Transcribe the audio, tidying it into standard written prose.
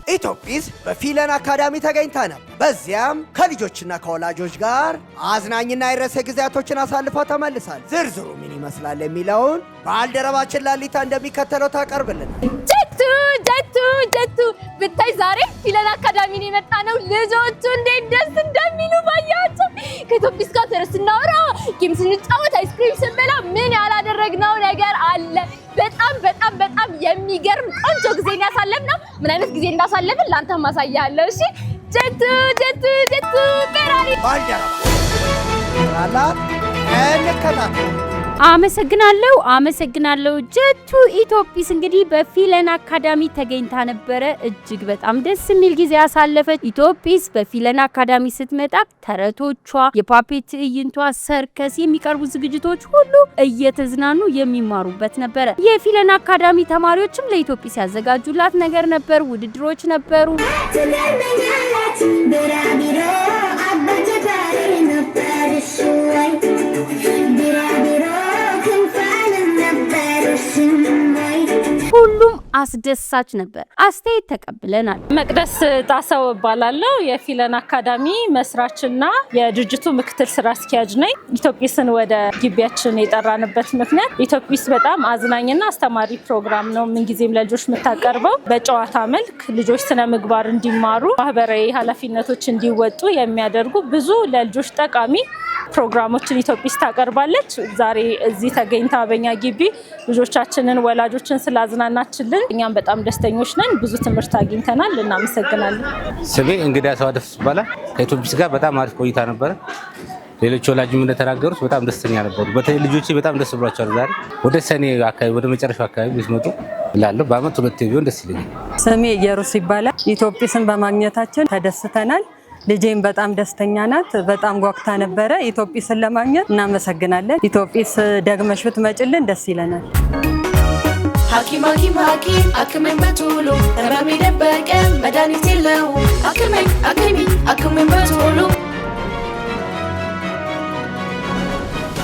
ኢትዮጲስ በፊለን አካዳሚ ተገኝታ ነበር። በዚያም ከልጆችና ከወላጆች ጋር አዝናኝና የረሰ ጊዜያቶችን አሳልፋ ተመልሳል። ዝርዝሩ ምን ይመስላል የሚለውን ባልደረባችን ላሊታ እንደሚከተለው ታቀርብልናል። ጀቱ ብታይ ዛሬ ፊለን አካዳሚ ነው የመጣነው። ልጆቹ እንዴት ደስ እንደሚሉ ባያቸው። ከኢትዮጲስ ጋር ተረስናውራ ጌም ስንጫወት አይስክሪም ስንበላ ምን ያላደረግነው ነገር አለ። በጣም የሚገርም ቆንጆ ጊዜ ያሳለፍነው። ምን አይነት ጊዜ እንዳሳለፍን ላንተ ማሳያለሁ። እሺ ጀቱ ቀራሪ ባልደረባ ራላት እንከታተል። አመሰግናለሁ ጀቱ። ኢትዮጲስ እንግዲህ በፊለን አካዳሚ ተገኝታ ነበረ። እጅግ በጣም ደስ የሚል ጊዜ ያሳለፈች። ኢትዮጲስ በፊለን አካዳሚ ስትመጣ ተረቶቿ፣ የፓፔት ትዕይንቷ፣ ሰርከስ የሚቀርቡ ዝግጅቶች ሁሉ እየተዝናኑ የሚማሩበት ነበረ። የፊለን አካዳሚ ተማሪዎችም ለኢትዮጲስ ያዘጋጁላት ነገር ነበር፣ ውድድሮች ነበሩ። ሁሉም አስደሳች ነበር። አስተያየት ተቀብለናል። መቅደስ ጣሰው እባላለሁ። የፊለን አካዳሚ መስራችና የድርጅቱ ምክትል ስራ አስኪያጅ ነኝ። ኢትዮጲስን ወደ ግቢያችን የጠራንበት ምክንያት ኢትዮጲስ በጣም አዝናኝና አስተማሪ ፕሮግራም ነው። ምንጊዜም ለልጆች የምታቀርበው በጨዋታ መልክ ልጆች ስነ ምግባር እንዲማሩ፣ ማህበራዊ ኃላፊነቶች እንዲወጡ የሚያደርጉ ብዙ ለልጆች ጠቃሚ ፕሮግራሞችን ኢትዮጲስ ታቀርባለች። ዛሬ እዚህ ተገኝታ በእኛ ግቢ ልጆቻችንን ወላጆችን ስላዝናናችልን እኛም በጣም ደስተኞች ነን። ብዙ ትምህርት አግኝተናል። እናመሰግናለን። ስሜ እንግዳ ሰዋደፍ ይባላል። ከኢትዮጲስ ጋር በጣም አሪፍ ቆይታ ነበረ። ሌሎች ወላጅም እንደተናገሩት በጣም ደስተኛ ነበሩ። በተለይ ልጆቼ በጣም ደስ ብሏቸዋል። ዛሬ ወደ ሰኔ አካባቢ ወደ መጨረሻው አካባቢ ብትመጡ እላለሁ። በአመት 2 ቢሆን ደስ ይለኛል። ስሜ ኢየሩስ ይባላል። ኢትዮጲስን በማግኘታችን ተደስተናል። ልጄም በጣም ደስተኛ ናት። በጣም ጓጉታ ነበረ ኢትዮጲስን ለማግኘት። እናመሰግናለን። ኢትዮጲስ ደግመሽ ብትመጭልን ደስ ይለናል። ሐኪም አክመኝ በቶሎ ህመም የደበቀ መድኃኒት የለውም። አክመኝ